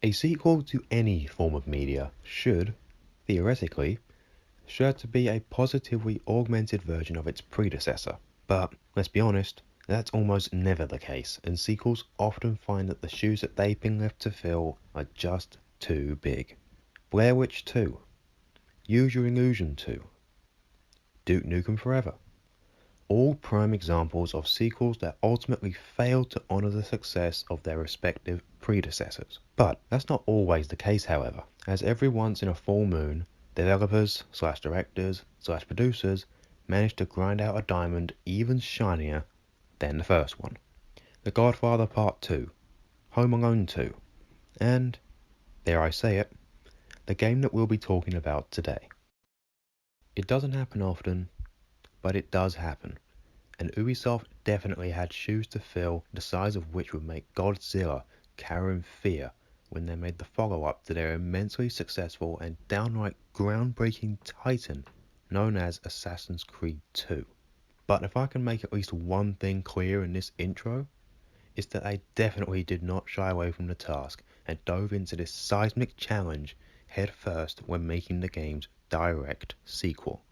A sequel to any form of media should, theoretically, sure to be a positively augmented version of its predecessor. But, let's be honest, that's almost never the case, and sequels often find that the shoes that they've been left to fill are just too big. Blair Witch 2, Use Your Illusion 2, Duke Nukem Forever. All prime examples of sequels that ultimately failed to honour the success of their respective predecessors. But that's not always the case, however, as every once in a full moon, developers/directors/producers manage to grind out a diamond even shinier than the first one. The Godfather Part 2, Home Alone 2, and, dare I say it, the game that we'll be talking about today. It doesn't happen often, but it does happen, and Ubisoft definitely had shoes to fill the size of which would make Godzilla cower in fear when they made the follow-up to their immensely successful and downright groundbreaking titan known as Assassin's Creed 2. But if I can make at least one thing clear in this intro, it's that I definitely did not shy away from the task and dove into this seismic challenge head first when making the game's direct sequel.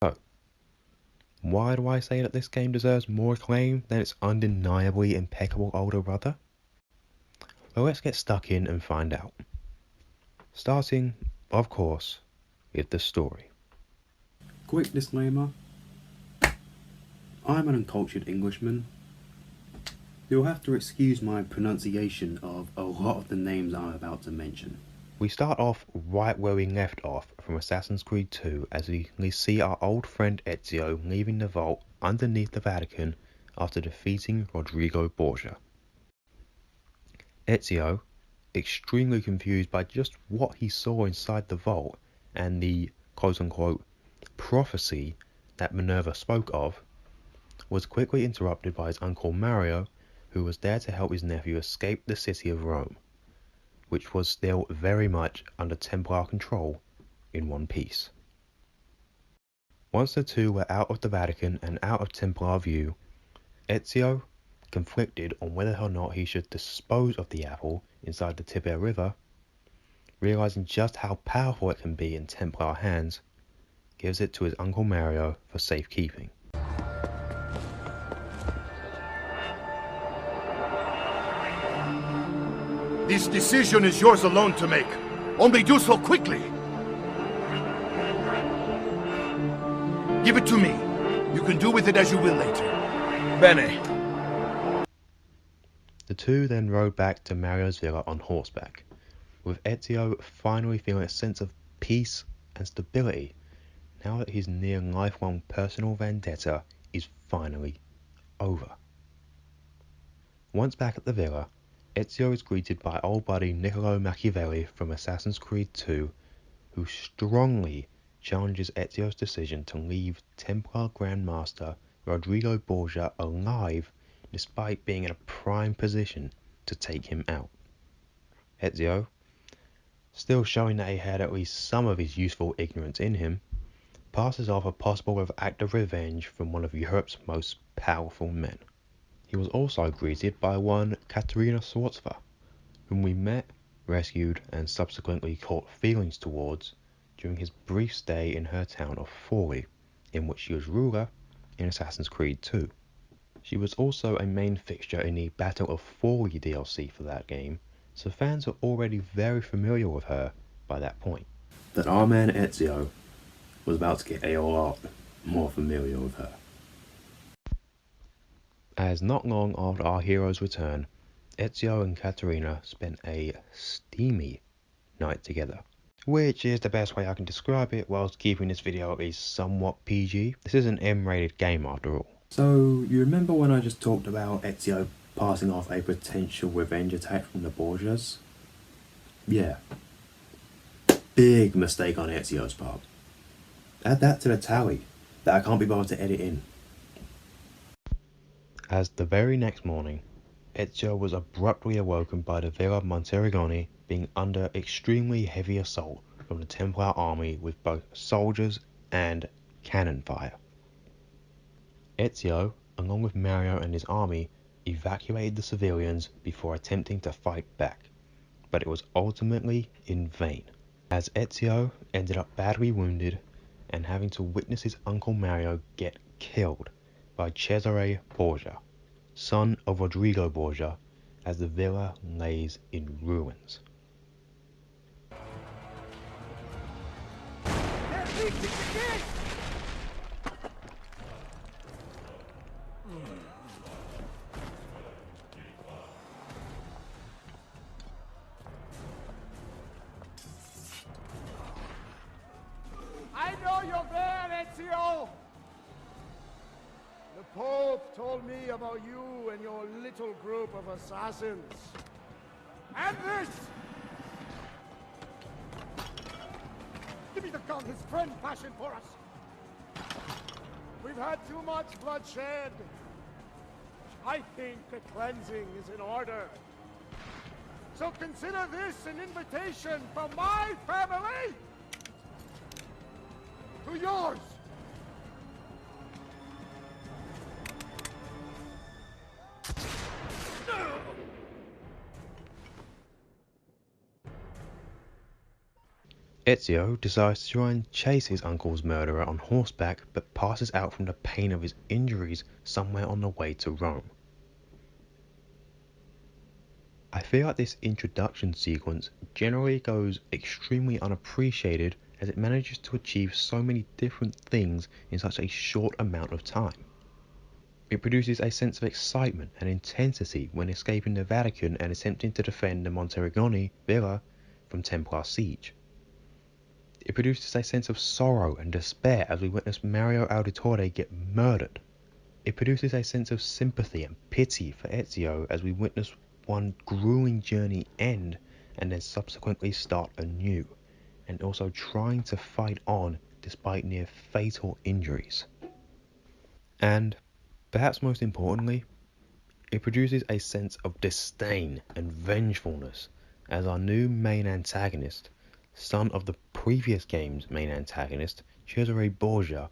So, why do I say that this game deserves more acclaim than its undeniably impeccable older brother? Well, let's get stuck in and find out. Starting, of course, with the story. Quick disclaimer, I'm an uncultured Englishman. You'll have to excuse my pronunciation of a lot of the names I'm about to mention. We start off right where we left off from Assassin's Creed 2 as we see our old friend Ezio leaving the vault underneath the Vatican after defeating Rodrigo Borgia. Ezio, extremely confused by just what he saw inside the vault and the quote-unquote prophecy that Minerva spoke of, was quickly interrupted by his uncle Mario, who was there to help his nephew escape the city of Rome, which was still very much under Templar control in one piece. Once the two were out of the Vatican and out of Templar view, Ezio, conflicted on whether or not he should dispose of the apple inside the Tiber River, realizing just how powerful it can be in Templar hands, gives it to his uncle Mario for safekeeping. This decision is yours alone to make. Only do so quickly. Give it to me. You can do with it as you will later. Bene. The two then rode back to Mario's villa on horseback, with Ezio finally feeling a sense of peace and stability now that his near lifelong personal vendetta is finally over. Once back at the villa, Ezio is greeted by old buddy Niccolo Machiavelli from Assassin's Creed 2, who strongly challenges Ezio's decision to leave Templar Grandmaster Rodrigo Borgia alive despite being in a prime position to take him out. Ezio, still showing that he had at least some of his useful ignorance in him, passes off a possible act of revenge from one of Europe's most powerful men. He was also greeted by one Katerina Swartzva, whom we met, rescued, and subsequently caught feelings towards during his brief stay in her town of Forli, in which she was ruler in Assassin's Creed 2. She was also a main fixture in the Battle of Forli DLC for that game, so fans are already very familiar with her by that point. That our man Ezio was about to get a lot more familiar with her. As not long after our hero's return, Ezio and Katerina spent a steamy night together, which is the best way I can describe it whilst keeping this video at least somewhat PG. This is an M-rated game after all. So, you remember when I just talked about Ezio passing off a potential revenge attack from the Borgias? Yeah. Big mistake on Ezio's part. Add that to the tally that I can't be bothered to edit in. As the very next morning, Ezio was abruptly awoken by the Villa Monterigoni being under extremely heavy assault from the Templar army with both soldiers and cannon fire. Ezio, along with Mario and his army, evacuated the civilians before attempting to fight back, but it was ultimately in vain, as Ezio ended up badly wounded and having to witness his uncle Mario get killed by Cesare Borgia, son of Rodrigo Borgia, as the villa lays in ruins. I know you're there, Ezio! The Pope told me about you and your little group of assassins. And this! Give me the gun his friend fashioned for us! We've had too much bloodshed. I think a cleansing is in order. So consider this an invitation from my family to yours! Ezio decides to try and chase his uncle's murderer on horseback, but passes out from the pain of his injuries somewhere on the way to Rome. I feel like this introduction sequence generally goes extremely unappreciated, as it manages to achieve so many different things in such a short amount of time. It produces a sense of excitement and intensity when escaping the Vatican and attempting to defend the Monterigoni villa from Templar siege. It produces a sense of sorrow and despair as we witness Mario Auditore get murdered. It produces a sense of sympathy and pity for Ezio as we witness one grueling journey end and then subsequently start anew, and also trying to fight on despite near fatal injuries. And, perhaps most importantly, it produces a sense of disdain and vengefulness as our new main antagonist, son of the previous game's main antagonist, Cesare Borgia,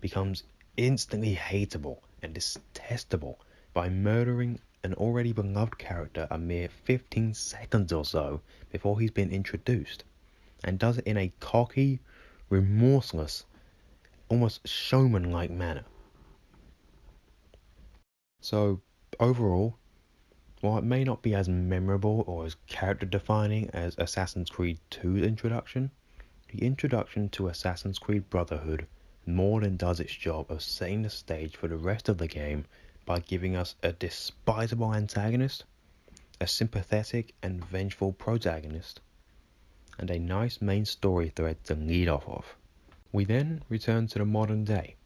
becomes instantly hateable and detestable by murdering an already beloved character a mere 15 seconds or so before he's been introduced, and does it in a cocky, remorseless, almost showman-like manner. So, overall, while it may not be as memorable or as character-defining as Assassin's Creed 2's introduction, the introduction to Assassin's Creed Brotherhood more than does its job of setting the stage for the rest of the game by giving us a despisable antagonist, a sympathetic and vengeful protagonist, and a nice main story thread to lead off of. We then return to the modern day,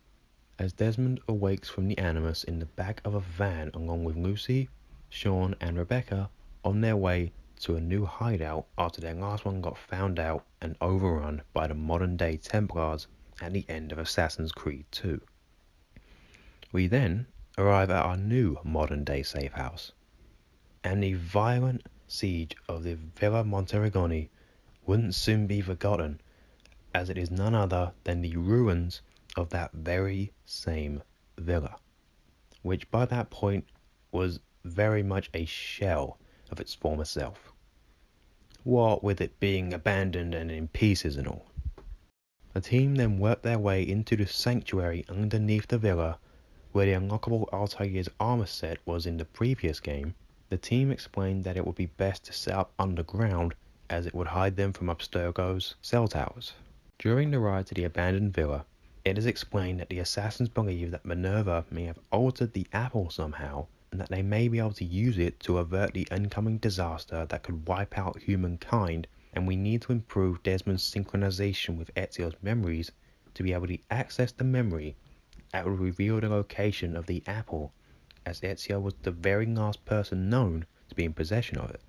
as Desmond awakes from the Animus in the back of a van along with Lucy, Sean and Rebecca on their way to a new hideout after their last one got found out and overrun by the modern day Templars at the end of Assassin's Creed 2. We then arrive at our new modern day safe house, and the violent siege of the Villa Monterigoni wouldn't soon be forgotten, as it is none other than the ruins of that very same villa, which by that point was very much a shell of its former self, what with it being abandoned and in pieces and all. The team then worked their way into the sanctuary underneath the villa, where the unlockable Altair's armor set was in the previous game. The team explained that it would be best to set up underground, as it would hide them from Abstergo's cell towers. During the ride to the abandoned villa, it is explained that the assassins believe that Minerva may have altered the apple somehow, and that they may be able to use it to avert the incoming disaster that could wipe out humankind, and we need to improve Desmond's synchronization with Ezio's memories to be able to access the memory that would reveal the location of the apple, as Ezio was the very last person known to be in possession of it.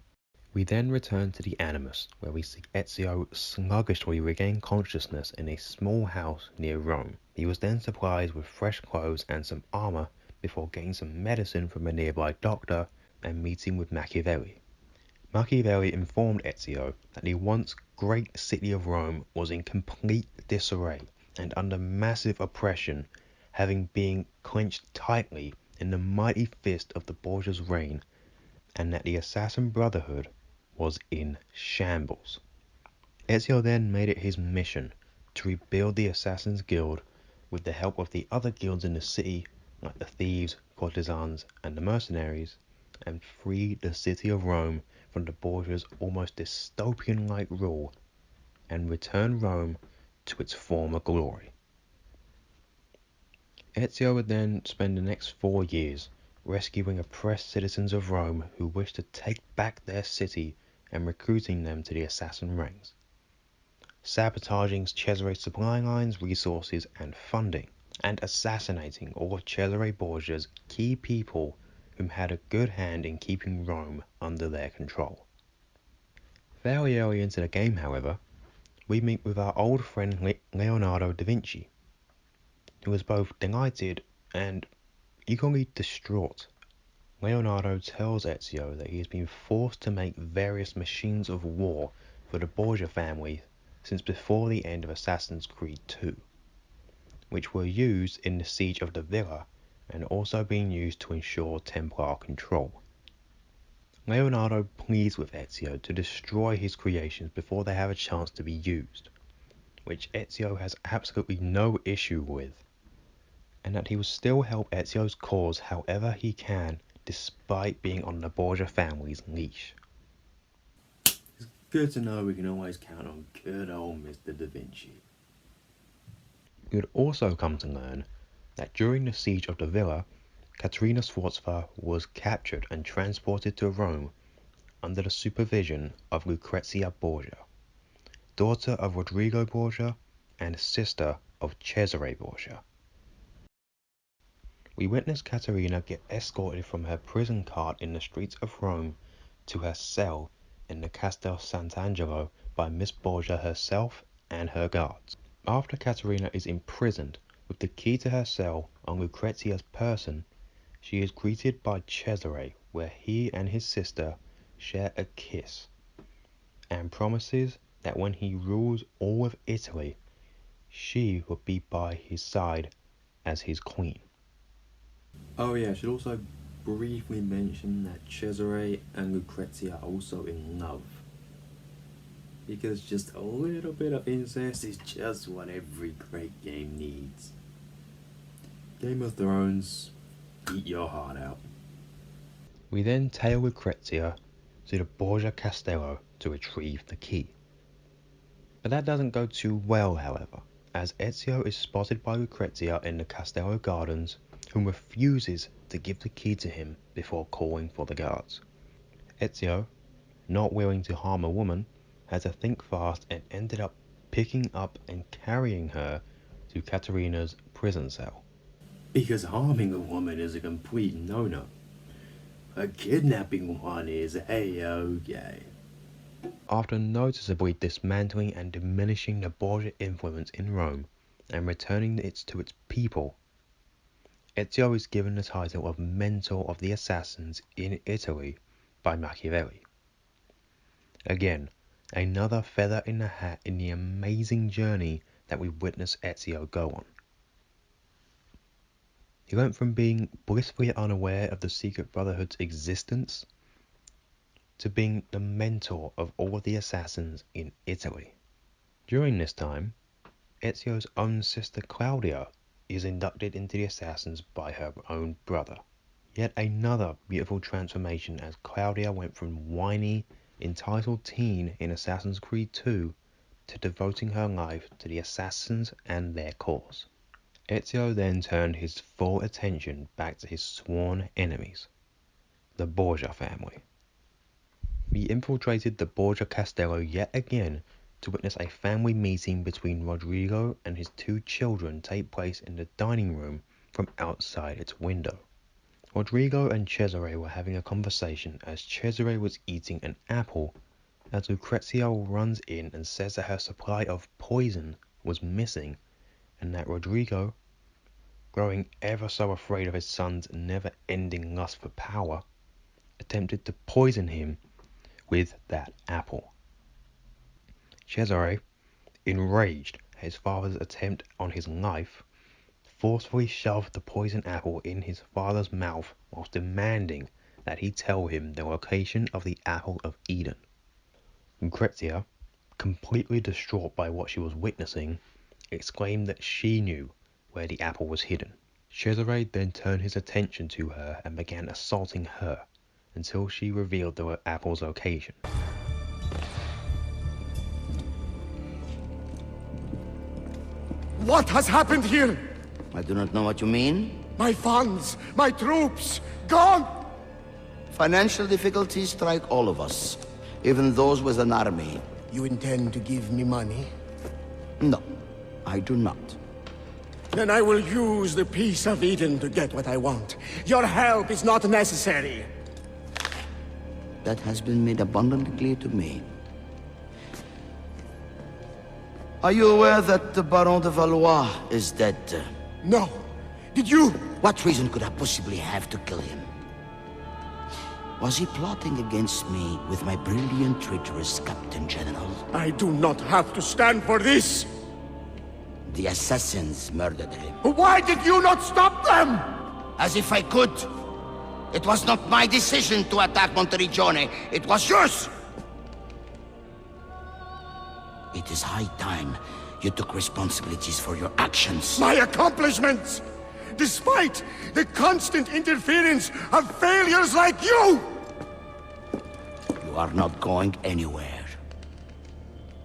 We then return to the Animus, where we see Ezio sluggishly regain consciousness in a small house near Rome. He was then supplied with fresh clothes and some armor before getting some medicine from a nearby doctor and meeting with Machiavelli. Machiavelli informed Ezio that the once great city of Rome was in complete disarray and under massive oppression, having been clenched tightly in the mighty fist of the Borgia's reign, and that the Assassin Brotherhood was in shambles. Ezio then made it his mission to rebuild the Assassin's Guild with the help of the other guilds in the city, like the thieves, courtesans, and the mercenaries, and free the city of Rome from the Borgia's almost dystopian-like rule, and return Rome to its former glory. Ezio would then spend the next 4 years rescuing oppressed citizens of Rome who wished to take back their city and recruiting them to the assassin ranks, sabotaging Cesare's supply lines, resources, and funding, and assassinating all of Cesare Borgia's key people whom had a good hand in keeping Rome under their control. Fairly early into the game, however, we meet with our old friend Leonardo da Vinci, who is both delighted and equally distraught. Leonardo tells Ezio that he has been forced to make various machines of war for the Borgia family since before the end of Assassin's Creed 2, which were used in the siege of the villa and also being used to ensure Templar control. Leonardo pleads with Ezio to destroy his creations before they have a chance to be used, which Ezio has absolutely no issue with, and that he will still help Ezio's cause however he can despite being on the Borgia family's leash. It's good to know we can always count on good old Mr. Da Vinci. You would also come to learn that during the siege of the villa, Caterina Sforza was captured and transported to Rome under the supervision of Lucrezia Borgia, daughter of Rodrigo Borgia and sister of Cesare Borgia. We witness Caterina get escorted from her prison cart in the streets of Rome to her cell in the Castel Sant'Angelo by Miss Borgia herself and her guards. After Caterina is imprisoned with the key to her cell on Lucrezia's person, she is greeted by Cesare, where he and his sister share a kiss, and promises that when he rules all of Italy, she will be by his side as his queen. Oh yeah, I should also briefly mention that Cesare and Lucrezia are also in love. Because just a little bit of incest is just what every great game needs. Game of Thrones, eat your heart out. We then tail Lucrezia to the Borgia Castello to retrieve the key. But that doesn't go too well, however, as Ezio is spotted by Lucrezia in the Castello gardens, who refuses to give the key to him before calling for the guards. Ezio, not willing to harm a woman, had to think fast and ended up picking up and carrying her to Caterina's prison cell. Because harming a woman is a complete no-no. A kidnapping one is A-okay. After noticeably dismantling and diminishing the Borgia influence in Rome and returning it to its people, Ezio is given the title of Mentor of the Assassins in Italy by Machiavelli. Again, another feather in the hat in the amazing journey that we witness Ezio go on. He went from being blissfully unaware of the Secret Brotherhood's existence to being the mentor of all the assassins in Italy. During this time, Ezio's own sister Claudia is inducted into the assassins by her own brother. Yet another beautiful transformation as Claudia went from whiny, entitled teen in Assassin's Creed 2 to devoting her life to the assassins and their cause. Ezio then turned his full attention back to his sworn enemies, the Borgia family. He infiltrated the Borgia Castello yet again to witness a family meeting between Rodrigo and his 2 children take place in the dining room from outside its window. Rodrigo and Cesare were having a conversation as Cesare was eating an apple as Lucrezia runs in and says that her supply of poison was missing and that Rodrigo growing ever so afraid of his son's never-ending lust for power, attempted to poison him with that apple. Cesare, enraged at his father's attempt on his life, forcefully shoved the poisoned apple in his father's mouth whilst demanding that he tell him the location of the Apple of Eden. Lucrezia, completely distraught by what she was witnessing, exclaimed that she knew where the apple was hidden. Cesare then turned his attention to her and began assaulting her until she revealed the apple's location. What has happened here? I do not know what you mean. My funds, my troops, gone! Financial difficulties strike all of us, even those with an army. You intend to give me money? No, I do not. Then I will use the piece of Eden to get what I want. Your help is not necessary. That has been made abundantly clear to me. Are you aware that the Baron de Valois is dead? No. Did you? What reason could I possibly have to kill him? Was he plotting against me with my brilliant, traitorous Captain General? I do not have to stand for this. The assassins murdered him. Why did you not stop them? As if I could. It was not my decision to attack Monteriggione. It was yours! It is high time you took responsibilities for your actions. My accomplishments! Despite the constant interference of failures like you! You are not going anywhere.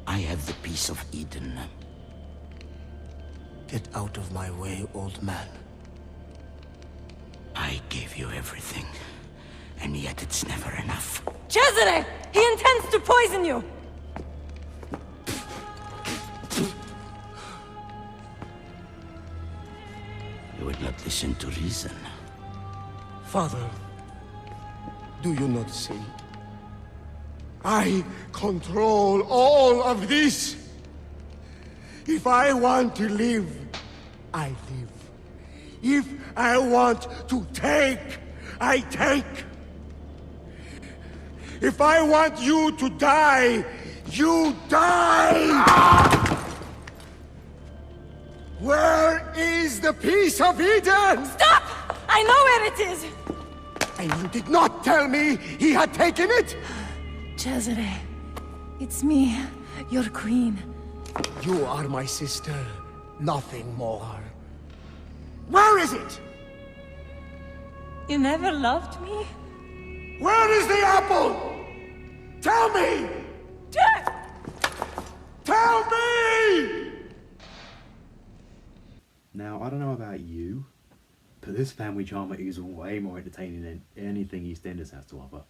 I have the piece of Eden. Get out of my way, old man. I gave you everything, and yet it's never enough. Cesare! He intends to poison you! You would not listen to reason. Father, do you not see? I control all of this. If I want to live, I live. If I want to take, I take. If I want you to die, you die! Where is the piece of Eden? Stop! I know where it is! And you did not tell me he had taken it? Cesare, it's me, your queen. You are my sister, nothing more. Where is it? You never loved me? Where is the apple? Tell me! Tell me! Now, I don't know about you, but this family drama is way more entertaining than anything EastEnders has to offer.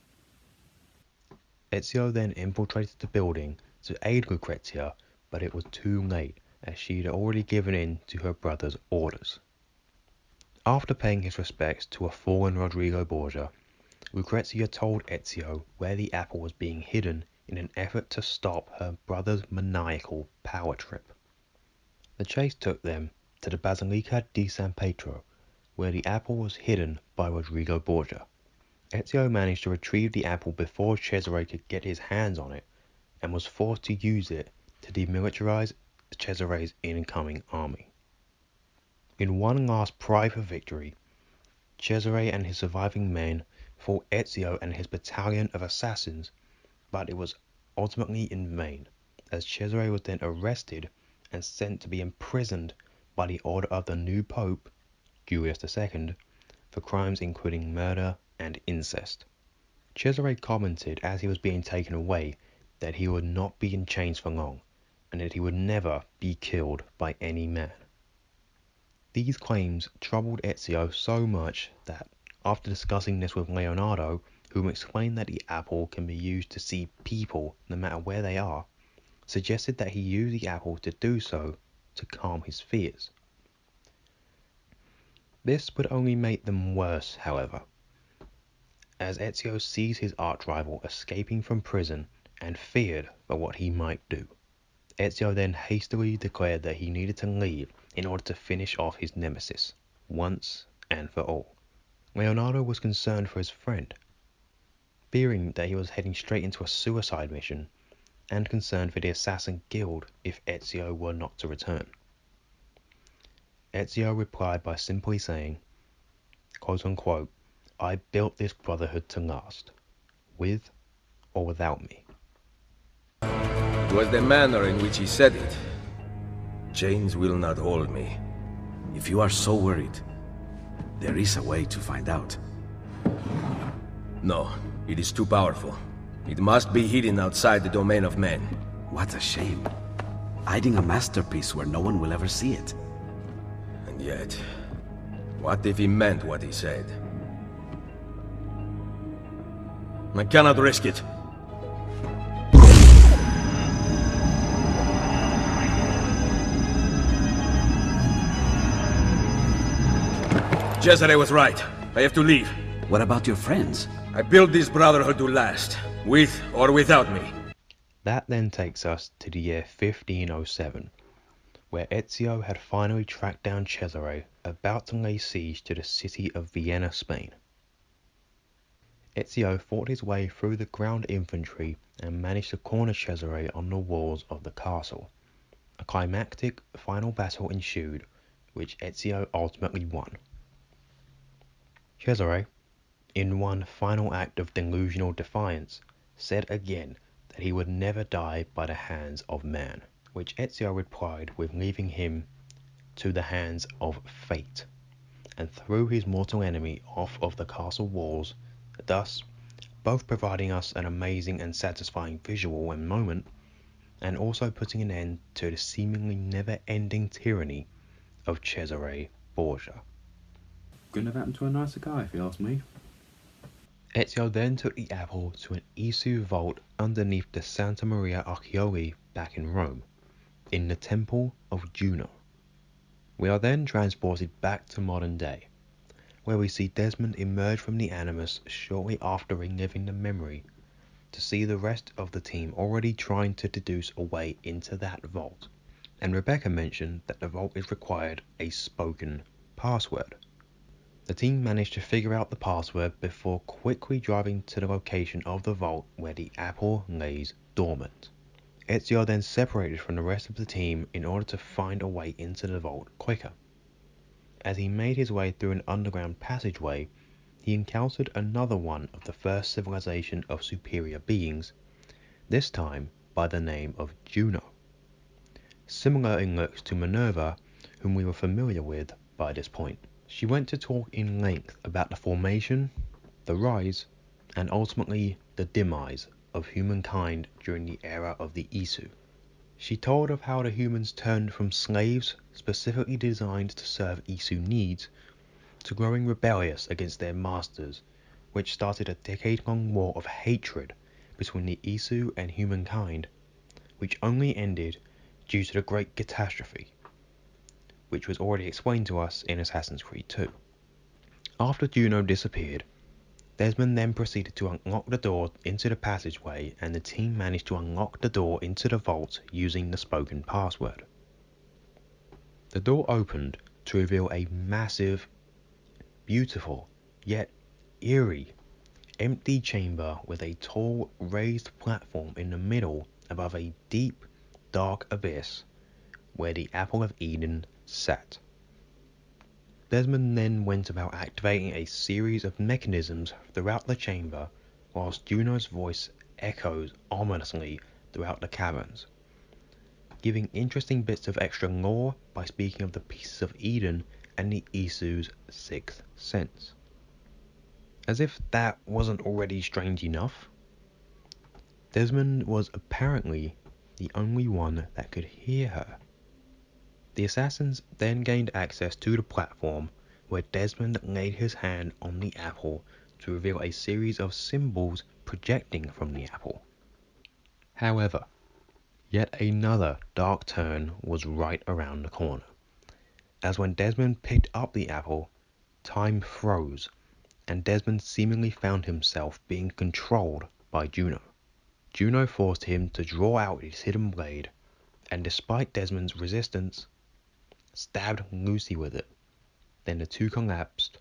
Ezio then infiltrated the building to aid Lucrezia, but it was too late, as she had already given in to her brother's orders. After paying his respects to a fallen Rodrigo Borgia, Lucrezia told Ezio where the apple was being hidden in an effort to stop her brother's maniacal power trip. The chase took them to the Basilica di San Pietro, where the apple was hidden by Rodrigo Borgia. Ezio managed to retrieve the apple before Cesare could get his hands on it, and was forced to use it to demilitarize Cesare's incoming army. In one last private victory, Cesare and his surviving men fought Ezio and his battalion of assassins, but it was ultimately in vain, as Cesare was then arrested and sent to be imprisoned by the order of the new Pope, Julius II, for crimes including murder and incest. Cesare commented as he was being taken away that he would not be in chains for long, and that he would never be killed by any man. These claims troubled Ezio so much that, after discussing this with Leonardo, whom explained that the apple can be used to see people no matter where they are, suggested that he use the apple to do so to calm his fears. This would only make them worse, however, as Ezio sees his arch-rival escaping from prison and feared for what he might do. Ezio then hastily declared that he needed to leave in order to finish off his nemesis. once and for all. Leonardo was concerned for his friend, fearing that he was heading straight into a suicide mission, and concerned for the Assassin Guild if Ezio were not to return. Ezio replied by simply saying, quote unquote, "I built this brotherhood to last, with or without me." It was the manner in which he said it. Chains will not hold me. If you are so worried, there is a way to find out. No, it is too powerful. It must be hidden outside the domain of men. What a shame. Hiding a masterpiece where no one will ever see it. And yet, what if he meant what he said? I cannot risk it. Cesare was right. I have to leave. What about your friends? I built this Brotherhood to last, with or without me. That then takes us to the year 1507, where Ezio had finally tracked down Cesare, about to lay siege to the city of Vienna, Spain. Ezio fought his way through the ground infantry and managed to corner Cesare on the walls of the castle. A climactic final battle ensued, which Ezio ultimately won. Cesare, in one final act of delusional defiance, said again that he would never die by the hands of man, which Ezio replied with leaving him to the hands of fate, and threw his mortal enemy off of the castle walls, thus both providing us an amazing and satisfying visual and moment, and also putting an end to the seemingly never-ending tyranny of Cesare Borgia. Couldn't have happened to a nicer guy, if you ask me. Ezio then took the apple to an Isu vault underneath the Santa Maria Accioli back in Rome, in the Temple of Juno. We are then transported back to modern day, where we see Desmond emerge from the Animus shortly after reliving the memory, to see the rest of the team already trying to deduce a way into that vault, and Rebecca mentioned that the vault is required a spoken password. The team managed to figure out the password before quickly driving to the location of the vault where the apple lays dormant. Ezio then separated from the rest of the team in order to find a way into the vault quicker. As he made his way through an underground passageway, he encountered another one of the first civilization of superior beings, this time by the name of Juno. Similar in looks to Minerva, whom we were familiar with by this point. She went to talk in length about the formation, the rise, and ultimately the demise of humankind during the era of the Isu. She told of how the humans turned from slaves specifically designed to serve Isu needs to growing rebellious against their masters, which started a decade-long war of hatred between the Isu and humankind, which only ended due to the Great Catastrophe, which was already explained to us in Assassin's Creed 2. After Juno disappeared, Desmond then proceeded to unlock the door into the passageway, and the team managed to unlock the door into the vault using the spoken password. The door opened to reveal a massive, beautiful, yet eerie, empty chamber with a tall, raised platform in the middle above a deep, dark abyss where the Apple of Eden sat. Desmond then went about activating a series of mechanisms throughout the chamber, whilst Juno's voice echoes ominously throughout the caverns, giving interesting bits of extra lore by speaking of the pieces of Eden and the Isu's sixth sense. As if that wasn't already strange enough, Desmond was apparently the only one that could hear her. The assassins then gained access to the platform, where Desmond laid his hand on the apple to reveal a series of symbols projecting from the apple. However, yet another dark turn was right around the corner, as when Desmond picked up the apple, time froze, and Desmond seemingly found himself being controlled by Juno. Juno forced him to draw out his hidden blade, and despite Desmond's resistance, stabbed Lucy with it, Then the two collapsed,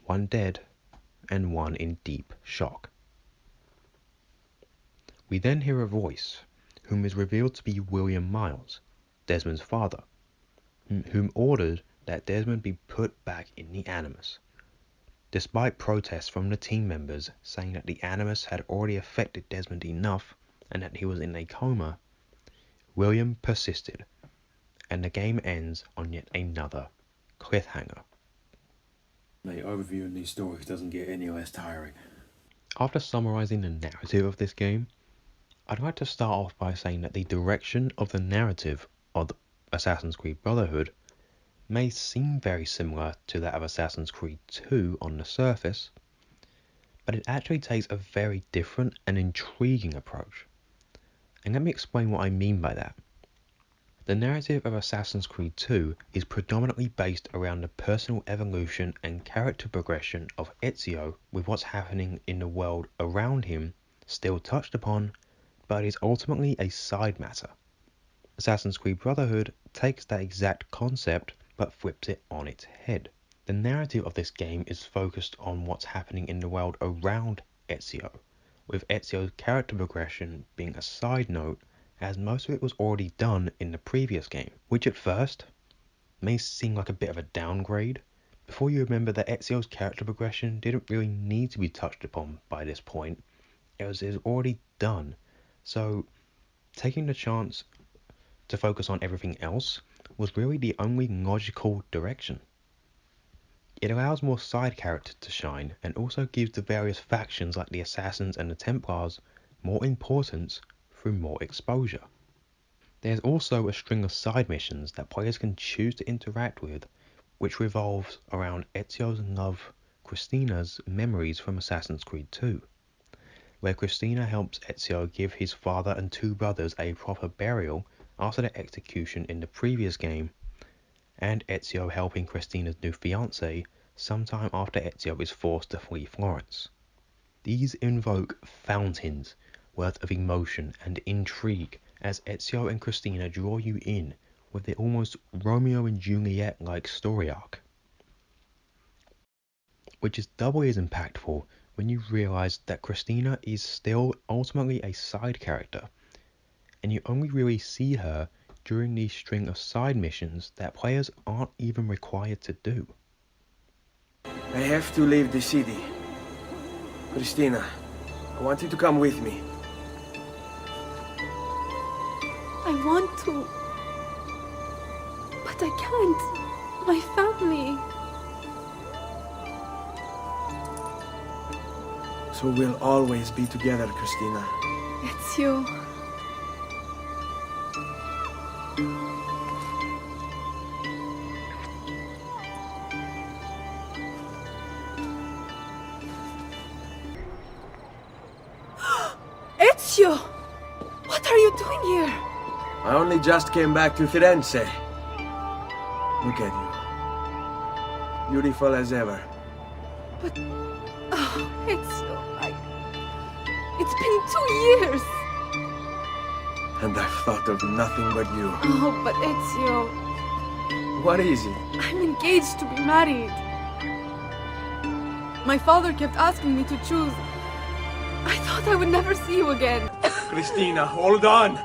one dead and one in deep shock. We then hear a voice, whom is revealed to be William Miles, Desmond's father, whom ordered that Desmond be put back in the Animus. Despite protests from the team members saying that the Animus had already affected Desmond enough and that he was in a coma, William persisted, and the game ends on yet another cliffhanger. Mate, overviewing these stories doesn't get any less tiring. After summarizing the narrative of this game, I'd like to start off by saying that the direction of the narrative of Assassin's Creed Brotherhood may seem very similar to that of Assassin's Creed 2 on the surface, but it actually takes a very different and intriguing approach. And let me explain what I mean by that. The narrative of Assassin's Creed 2 is predominantly based around the personal evolution and character progression of Ezio, with what's happening in the world around him still touched upon, but is ultimately a side matter. Assassin's Creed Brotherhood takes that exact concept but flips it on its head. The narrative of this game is focused on what's happening in the world around Ezio, with Ezio's character progression being a side note, as most of it was already done in the previous game, which at first may seem like a bit of a downgrade, before you remember that Ezio's character progression didn't really need to be touched upon by this point. It was already done, so taking the chance to focus on everything else was really the only logical direction. It allows more side characters to shine, and also gives the various factions like the Assassins and the Templars more importance through more exposure. There's also a string of side missions that players can choose to interact with, which revolves around Ezio's love, Christina's memories from Assassin's Creed 2, where Christina helps Ezio give his father and two brothers a proper burial after their execution in the previous game, and Ezio helping Christina's new fiancé sometime after Ezio is forced to flee Florence. These invoke fountains worth of emotion and intrigue as Ezio and Christina draw you in with their almost Romeo and Juliet-like story arc, which is doubly as impactful when you realize that Christina is still ultimately a side character, and you only really see her during these string of side missions that players aren't even required to do. I have to leave the city. Christina, I want you to come with me. I want to, but I can't. My family. So we'll always be together, Christina. It's you. Ezio! What are you doing here? I only just came back to Firenze. Look at you. Beautiful as ever. But... Oh, Ezio, It's been 2 years! And I've thought of nothing but you. Oh, but Ezio... What is it? I'm engaged to be married. My father kept asking me to choose. I thought I would never see you again. Christina, hold on.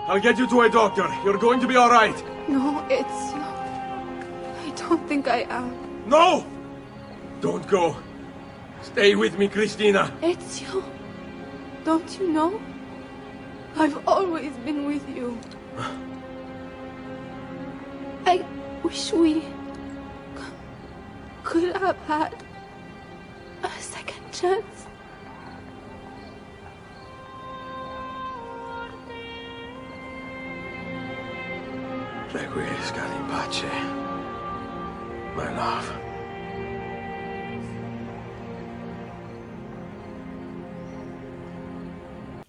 I'll get you to a doctor. You're going to be all right. No, Ezio. I don't think I am. No! Don't go. Stay with me, Christina. Ezio, don't you know? I've always been with you. I wish we could have had a second chance. Requiescat in pace, my love.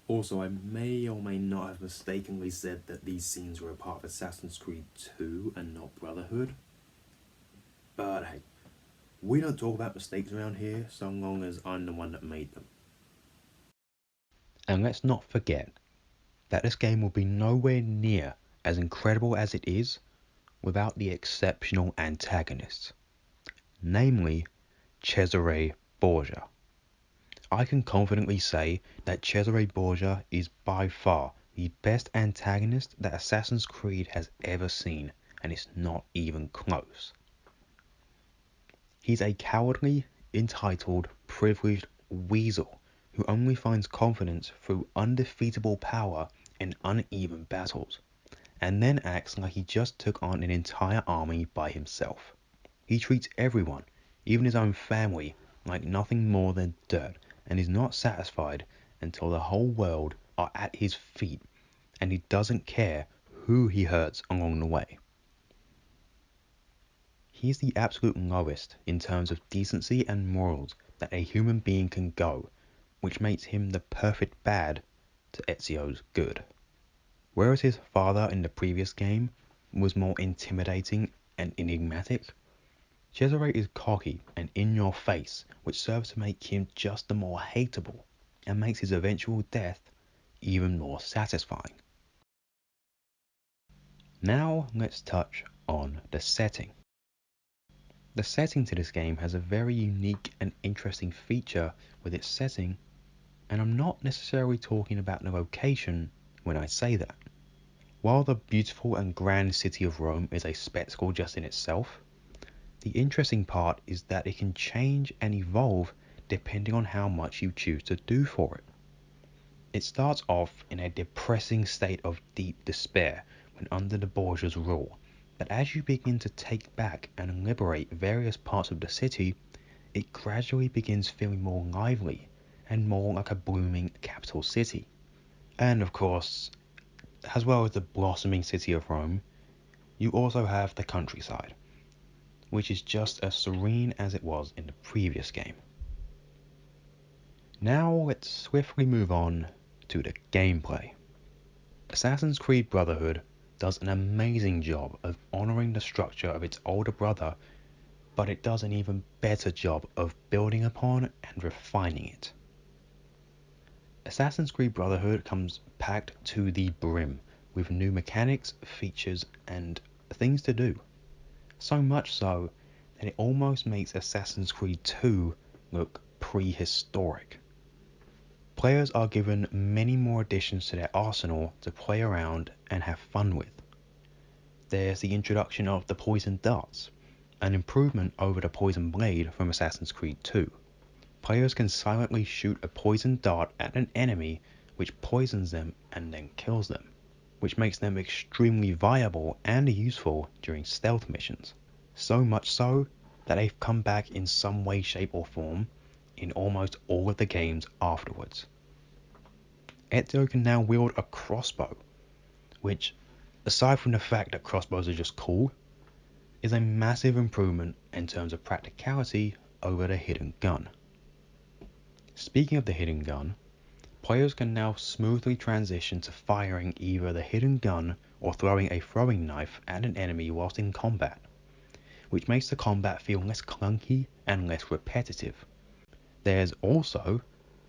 Also, I may or may not have mistakenly said that these scenes were a part of Assassin's Creed 2 and not Brotherhood. But hey, we don't talk about mistakes around here so long as I'm the one that made them. And let's not forget that this game will be nowhere near as incredible as it is without the exceptional antagonists. namely Cesare Borgia. I can confidently say that Cesare Borgia is by far the best antagonist that Assassin's Creed has ever seen, and it's not even close. He's a cowardly, entitled, privileged weasel who only finds confidence through undefeatable power in uneven battles, and then acts like he just took on an entire army by himself. He treats everyone, even his own family, like nothing more than dirt, and is not satisfied until the whole world are at his feet, and he doesn't care who he hurts along the way. He's the absolute lowest in terms of decency and morals that a human being can go, which makes him the perfect bad to Ezio's good. Whereas his father in the previous game was more intimidating and enigmatic, Cesare is cocky and in your face, which serves to make him just the more hateable, and makes his eventual death even more satisfying. Now let's touch on the setting. The setting to this game has a very unique and interesting feature with its setting, and I'm not necessarily talking about the location when I say that. While the beautiful and grand city of Rome is a spectacle just in itself, the interesting part is that it can change and evolve depending on how much you choose to do for it. It starts off in a depressing state of deep despair when under the Borgia's rule, but as you begin to take back and liberate various parts of the city, it gradually begins feeling more lively and more like a blooming capital city. And of course, as well as the blossoming city of Rome, you also have the countryside, which is just as serene as it was in the previous game. Now let's swiftly move on to the gameplay. Assassin's Creed Brotherhood does an amazing job of honouring the structure of its older brother, but it does an even better job of building upon and refining it. Assassin's Creed Brotherhood comes packed to the brim with new mechanics, features, and things to do. So much so that it almost makes Assassin's Creed 2 look prehistoric. Players are given many more additions to their arsenal to play around and have fun with. There's the introduction of the poison darts, an improvement over the poison blade from Assassin's Creed 2. Players can silently shoot a poison dart at an enemy which poisons them and then kills them, which makes them extremely viable and useful during stealth missions. So much so that they've come back in some way, shape or form in almost all of the games afterwards. Ezio can now wield a crossbow, which, aside from the fact that crossbows are just cool, is a massive improvement in terms of practicality over the hidden gun. Speaking of the hidden gun, players can now smoothly transition to firing either the hidden gun or throwing a throwing knife at an enemy whilst in combat, which makes the combat feel less clunky and less repetitive. There's also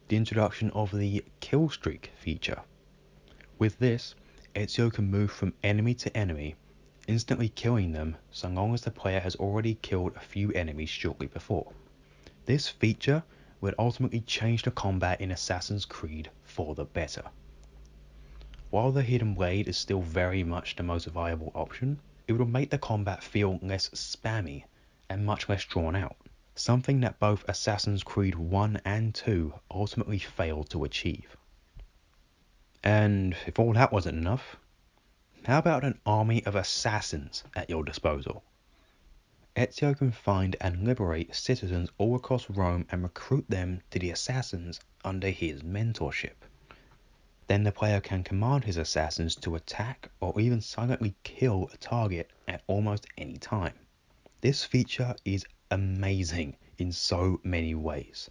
the introduction of the kill streak feature. With this, Ezio can move from enemy to enemy, instantly killing them so long as the player has already killed a few enemies shortly before. This feature would ultimately change the combat in Assassin's Creed for the better. While the hidden blade is still very much the most viable option, it will make the combat feel less spammy and much less drawn out, something that both Assassin's Creed 1 and 2 ultimately failed to achieve. And if all that wasn't enough, how about an army of assassins at your disposal? Ezio can find and liberate citizens all across Rome and recruit them to the assassins under his mentorship. Then the player can command his assassins to attack or even silently kill a target at almost any time. This feature is amazing in so many ways.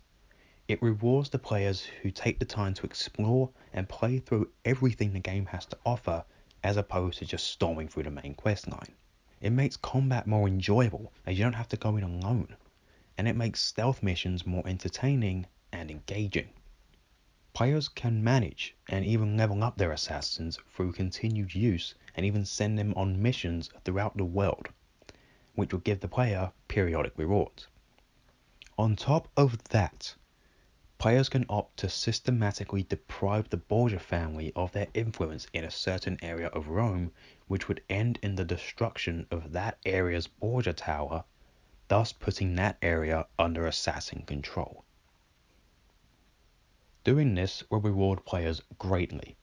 It rewards the players who take the time to explore and play through everything the game has to offer, as opposed to just storming through the main quest line. It makes combat more enjoyable as you don't have to go in alone, and it makes stealth missions more entertaining and engaging. Players can manage and even level up their assassins through continued use and even send them on missions throughout the world, which will give the player periodic rewards. On top of that, players can opt to systematically deprive the Borgia family of their influence in a certain area of Rome, which would end in the destruction of that area's Borgia Tower, thus putting that area under assassin control. Doing this will reward players greatly.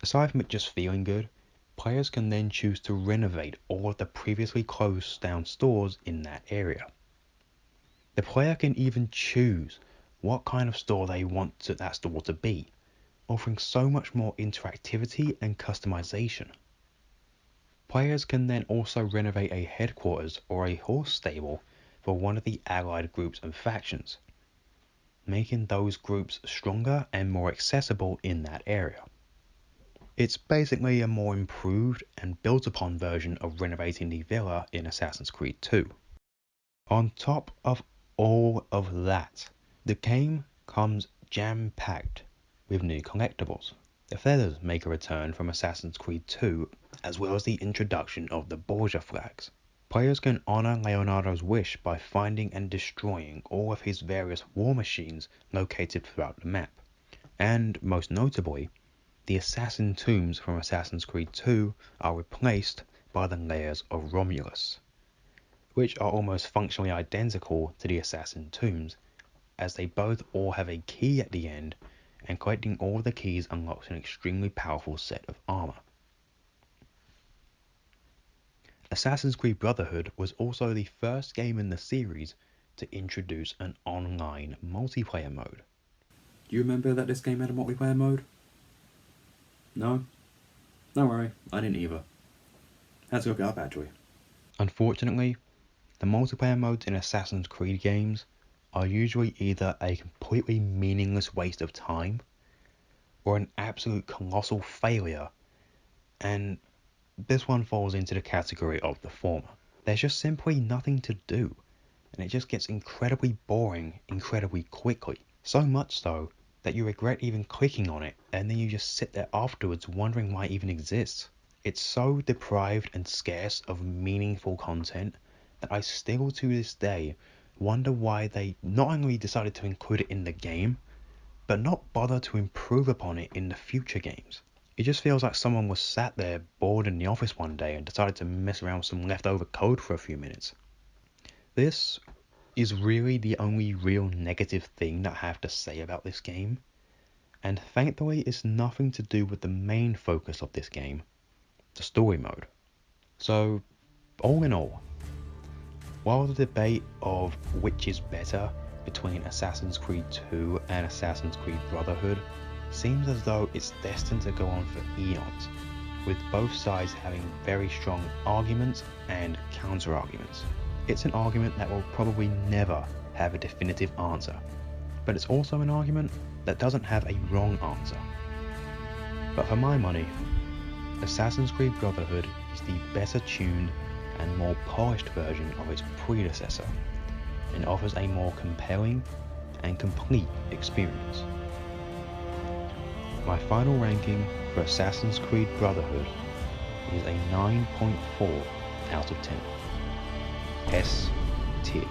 Aside from it just feeling good, players can then choose to renovate all of the previously closed down stores in that area. The player can even choose what kind of store they want that store to be, offering so much more interactivity and customization. Players can then also renovate a headquarters or a horse stable for one of the allied groups and factions, making those groups stronger and more accessible in that area. It's basically a more improved and built upon version of renovating the villa in Assassin's Creed 2. On top of all of that, the game comes jam-packed with new collectibles. The feathers make a return from Assassin's Creed 2, as well as the introduction of the Borgia flags. Players can honor Leonardo's wish by finding and destroying all of his various war machines located throughout the map. And, most notably, the assassin tombs from Assassin's Creed 2 are replaced by the layers of Romulus, which are almost functionally identical to the assassin tombs, as they both all have a key at the end, and collecting all of the keys unlocks an extremely powerful set of armor. Assassin's Creed Brotherhood was also the first game in the series to introduce an online multiplayer mode. Do you remember that this game had a multiplayer mode? No? Don't worry, I didn't either. Had to look it up actually. Unfortunately, the multiplayer modes in Assassin's Creed games are usually either a completely meaningless waste of time or an absolute colossal failure, and this one falls into the category of the former. There's just simply nothing to do, and it just gets incredibly boring incredibly quickly. So much so that you regret even clicking on it, and then you just sit there afterwards wondering why it even exists. It's so deprived and scarce of meaningful content that I still to this day wonder why they not only decided to include it in the game, but not bother to improve upon it in the future games. It just feels like someone was sat there bored in the office one day and decided to mess around with some leftover code for a few minutes. This is really the only real negative thing that I have to say about this game, and thankfully it's nothing to do with the main focus of this game, the story mode. So, all in all, while the debate of which is better between Assassin's Creed 2 and Assassin's Creed Brotherhood seems as though it's destined to go on for eons, with both sides having very strong arguments and counter-arguments. It's an argument that will probably never have a definitive answer, but it's also an argument that doesn't have a wrong answer. But for my money, Assassin's Creed Brotherhood is the better tuned and more polished version of its predecessor, and offers a more compelling and complete experience. My final ranking for Assassin's Creed Brotherhood is a 9.4 out of 10. S tier.